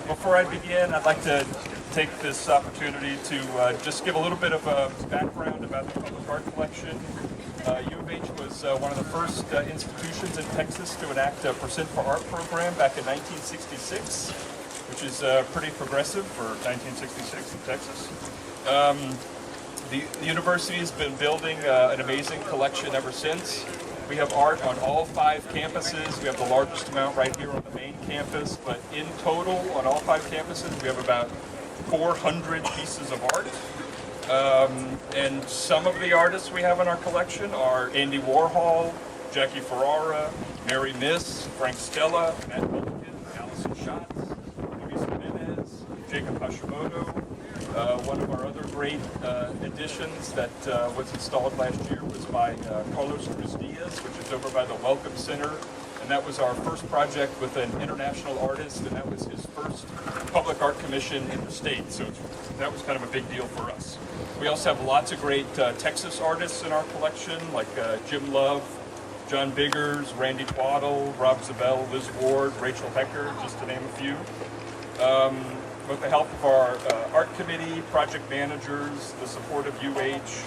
Before I begin, I'd like to take this opportunity to just give a little bit of a background about the public art collection. U of H was one of the first institutions in Texas to enact a Percent for Art program back in 1966, which is pretty progressive for 1966 in Texas. The university has been building an amazing collection ever since. We have art on all 5 campuses. We have the largest amount right here on the main campus, but in total on all 5 campuses we have about 400 pieces of art. And some of the artists we have in our collection are Andy Warhol, Jackie Ferrara, Mary Miss, Frank Stella, Matt Milligan, Allison Schatz, Luis Jimenez, Jacob Hashimoto. One of our other great additions that was installed last year was by Carlos Cruz Diaz, which is over by the Welcome Center. And that was our first project with an international artist, and that was his first public art commission in the state. So that was kind of a big deal for us. We also have lots of great Texas artists in our collection, like Jim Love, John Biggers, Randy Twaddle, Rob Zabel, Liz Ward, Rachel Hecker, just to name a few. With the help of our art committee, project managers, the support of UH,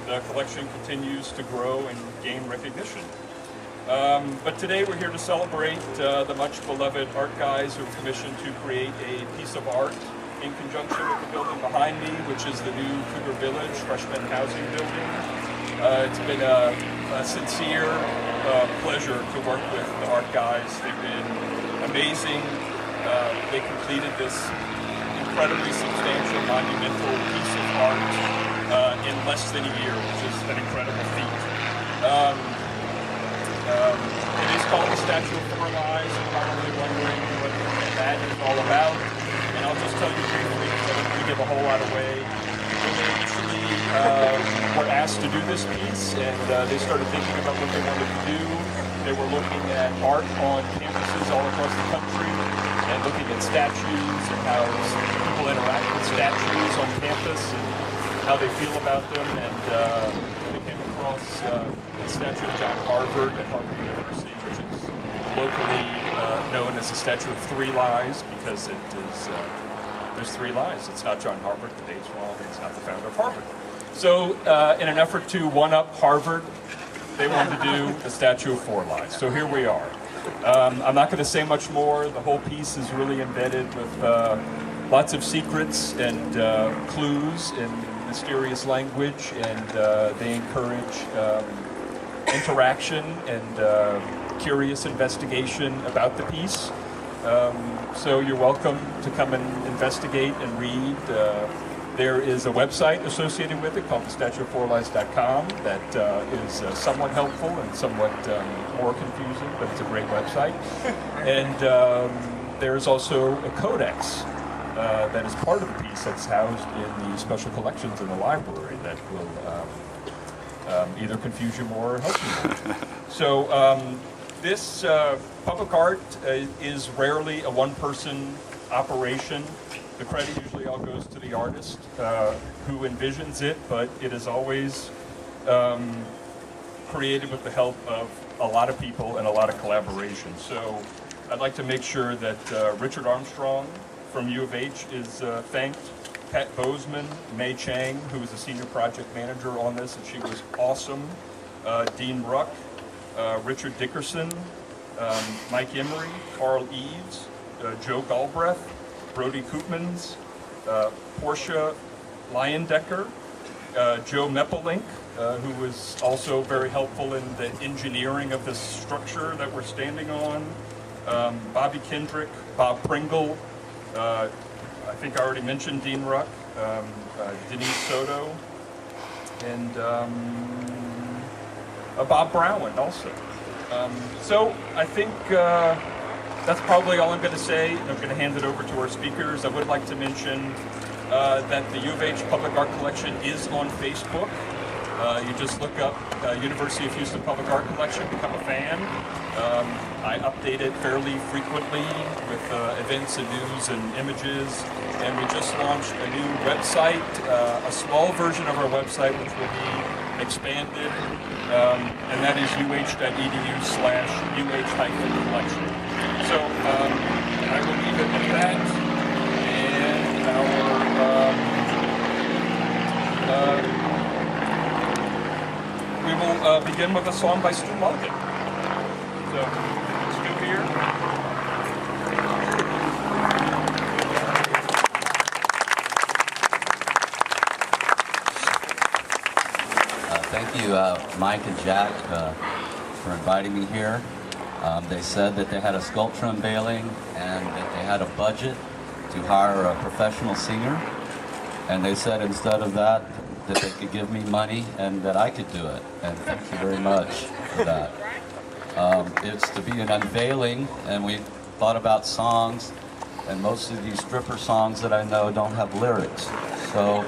the collection continues to grow and gain recognition. But today we're here to celebrate the much beloved art guys who have commissioned to create a piece of art in conjunction with the building behind me, which is the new Cougar Village freshman housing building. It's been a sincere pleasure to work with the art guys. They've been amazing. They completed this incredibly substantial, monumental piece of art in less than a year, which is an incredible feat. It is called the Statue of Four Lies. You're probably wondering what that is all about. And I'll just tell you briefly, because I don't want to give a whole lot away. They actually were asked to do this piece, and they started thinking about what they wanted to do. They were looking at art on campuses all across the country, and looking at statues and how people interact with statues on campus and how they feel about them. And they came across the statue of John Harvard at Harvard University, which is locally known as the Statue of Three Lies, because it is there's 3 lies. It's not John Harvard, the date's wrong, it's not the founder of Harvard. So in an effort to one-up Harvard, they wanted to do the Statue of 4 Lies. So here we are. I'm not going to say much more. The whole piece is really embedded with lots of secrets and clues in mysterious language, and they encourage interaction and curious investigation about the piece. So you're welcome to come and investigate and read. There is a website associated with it called thestatueof4lies.com that is somewhat helpful and somewhat more confusing, but it's a great website. And there's also a codex that is part of the piece that's housed in the special collections in the library that will either confuse you more or help you more. So this public art is rarely a one-person operation. The credit usually all goes to the artist who envisions it, but it is always created with the help of a lot of people and a lot of collaboration. So I'd like to make sure that Richard Armstrong from U of H is thanked, Pat Bozeman, May Chang, who is the senior project manager on this, and she was awesome, Dean Ruck, Richard Dickerson, Mike Emery, Carl Eves, Joe Galbraith, Brody Koopmans, Portia Leyendecker, Joe Meppelink, who was also very helpful in the engineering of this structure that we're standing on, Bobby Kendrick, Bob Pringle, I think I already mentioned Dean Ruck, Denise Soto, and Bob Browen also. So I think that's probably all I'm going to say. I'm going to hand it over to our speakers. I would like to mention that the U of H Public Art Collection is on Facebook. You just look up University of Houston Public Art Collection, become a fan. I update it fairly frequently with events and news and images. And we just launched a new website, a small version of our website, which will be expanded, and that is uh.edu/UH-collection. So I will leave it at that. begin with a song by Stu Mulligan. So, Stu here. Thank you, Mike and Jack, for inviting me here. They said that they had a sculpture unveiling and that they had a budget to hire a professional singer. And they said instead of that, that they could give me money and that I could do it. And thank you very much for that. It's to be an unveiling, and we thought about songs, and most of these stripper songs that I know don't have lyrics. So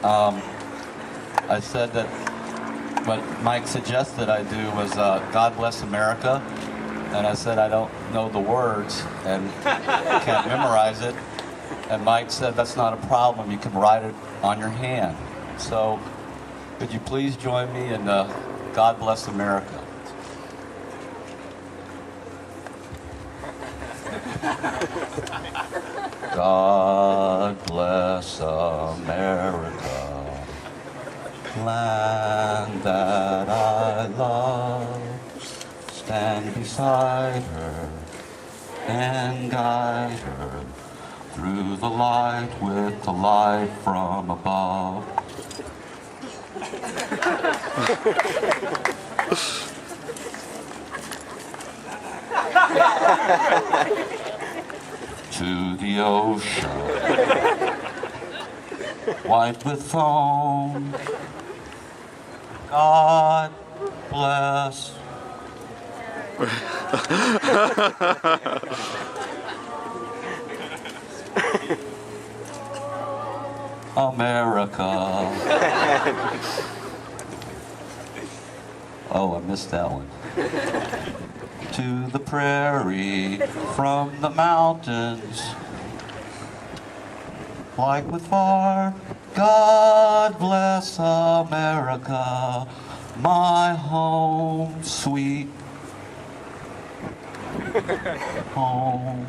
I said that what Mike suggested I do was God Bless America, and I said I don't know the words and can't memorize it, and Mike said that's not a problem, you can write it on your hand. So could you please join me in God Bless America? God bless America, land that I love, stand beside her and guide her through the light with the light from above. To the ocean, white with foam, God bless. America. Oh, I missed that one. To the prairie, from the mountains, like with far, God bless America, my home, sweet home.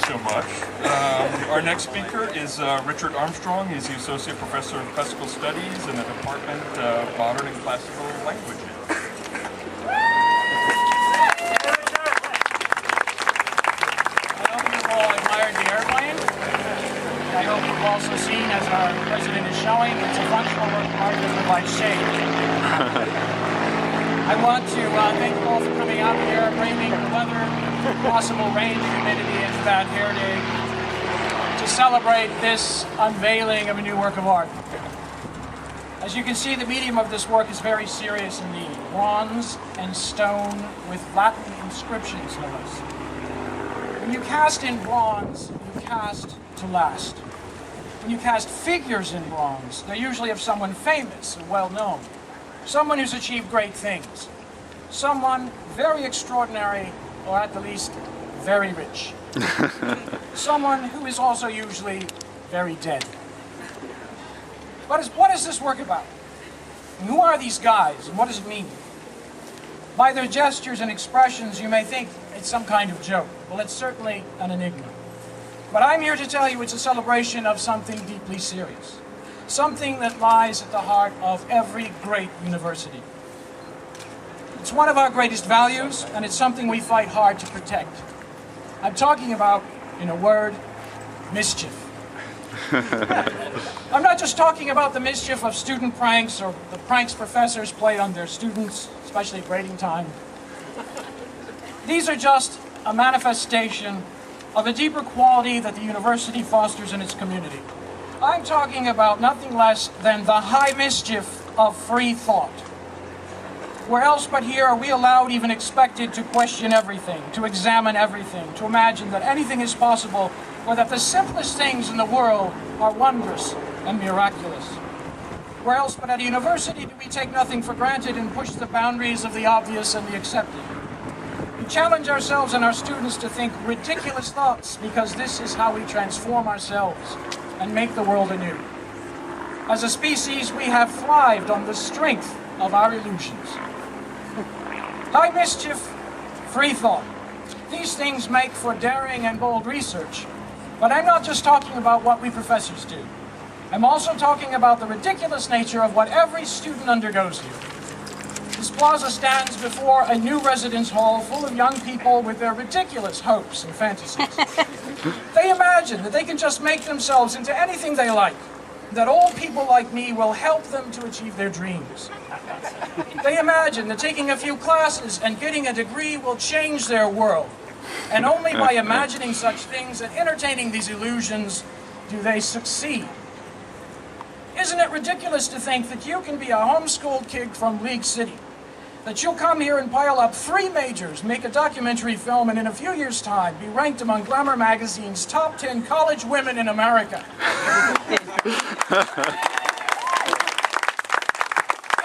So much. Our next speaker is Richard Armstrong. He's the Associate Professor of Classical Studies in the Department of Modern and Classical Languages. I hope you've all admired the airplane. I hope you've also seen, as our president is showing, it's a functional work of art that provides shade. I want to thank you all for coming out here, braving the weather, possible rain, humidity, and bad hair day, to celebrate this unveiling of a new work of art. As you can see, the medium of this work is very serious indeed. Bronze and stone with Latin inscriptions, no less. When you cast in bronze, you cast to last. When you cast figures in bronze, they're usually of someone famous and well-known. Someone who's achieved great things. Someone very extraordinary, or at the least, very rich. Someone who is also usually very dead. What is this work about? And who are these guys, and what does it mean? By their gestures and expressions, you may think it's some kind of joke. Well, it's certainly an enigma. But I'm here to tell you it's a celebration of something deeply serious. Something that lies at the heart of every great university. It's one of our greatest values, and it's something we fight hard to protect. I'm talking about, in a word, mischief. I'm not just talking about the mischief of student pranks or the pranks professors play on their students, especially at grading time. These are just a manifestation of a deeper quality that the university fosters in its community. I'm talking about nothing less than the high mischief of free thought. Where else but here are we allowed, even expected, to question everything, to examine everything, to imagine that anything is possible, or that the simplest things in the world are wondrous and miraculous. Where else but at a university do we take nothing for granted and push the boundaries of the obvious and the accepted? We challenge ourselves and our students to think ridiculous thoughts, because this is how we transform ourselves and make the world anew. As a species, we have thrived on the strength of our illusions. High mischief, free thought. These things make for daring and bold research. But I'm not just talking about what we professors do. I'm also talking about the ridiculous nature of what every student undergoes here. This plaza stands before a new residence hall full of young people with their ridiculous hopes and fantasies. They imagine that they can just make themselves into anything they like, that old people like me will help them to achieve their dreams. They imagine that taking a few classes and getting a degree will change their world. And only by imagining such things and entertaining these illusions do they succeed. Isn't it ridiculous to think that you can be a homeschooled kid from League City, that you'll come here and pile up 3 majors, make a documentary film, and in a few years' time be ranked among Glamour magazine's top 10 college women in America?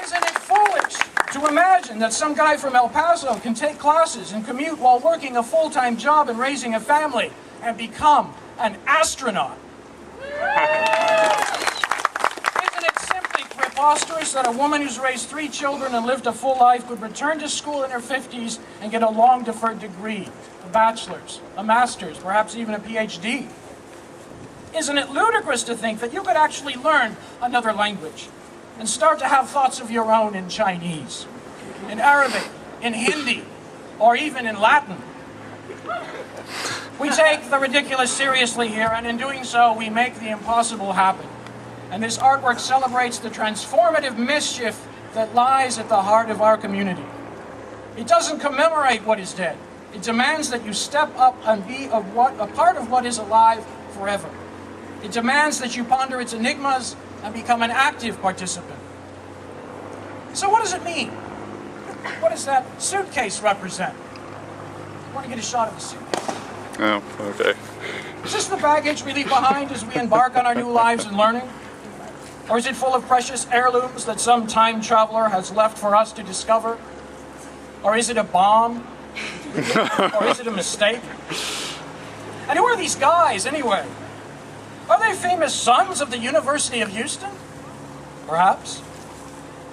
Isn't it foolish to imagine that some guy from El Paso can take classes and commute while working a full-time job and raising a family and become an astronaut? Preposterous that a woman who's raised 3 children and lived a full life could return to school in her 50s and get a long-deferred degree, a bachelor's, a master's, perhaps even a PhD. Isn't it ludicrous to think that you could actually learn another language and start to have thoughts of your own in Chinese, in Arabic, in Hindi, or even in Latin? We take the ridiculous seriously here, and in doing so, we make the impossible happen. And this artwork celebrates the transformative mischief that lies at the heart of our community. It doesn't commemorate what is dead. It demands that you step up and be a part of what is alive forever. It demands that you ponder its enigmas and become an active participant. So what does it mean? What does that suitcase represent? I want to get a shot of the suitcase. Oh, okay. Is this the baggage we leave behind as we embark on our new lives and learning? Or is it full of precious heirlooms that some time traveler has left for us to discover? Or is it a bomb? Or is it a mistake? And who are these guys, anyway? Are they famous sons of the University of Houston? Perhaps.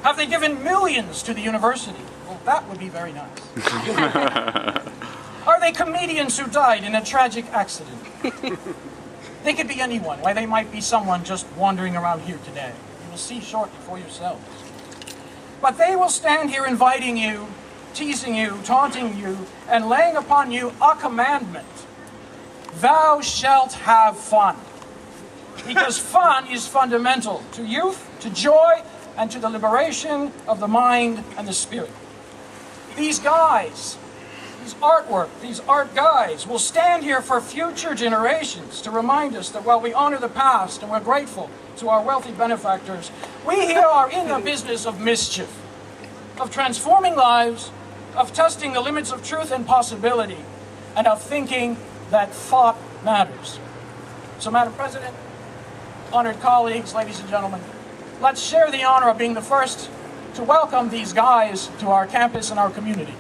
Have they given millions to the university? Well, that would be very nice. Are they comedians who died in a tragic accident? They could be anyone. Why, they might be someone just wandering around here today. You will see shortly for yourselves. But they will stand here inviting you, teasing you, taunting you, and laying upon you a commandment. Thou shalt have fun. Because fun is fundamental to youth, to joy, and to the liberation of the mind and the spirit. These guys, these artwork, these art guys will stand here for future generations to remind us that while we honor the past and we're grateful to our wealthy benefactors, we here are in the business of mischief, of transforming lives, of testing the limits of truth and possibility, and of thinking that thought matters. So, Madam President, honored colleagues, ladies and gentlemen, let's share the honor of being the first to welcome these guys to our campus and our community.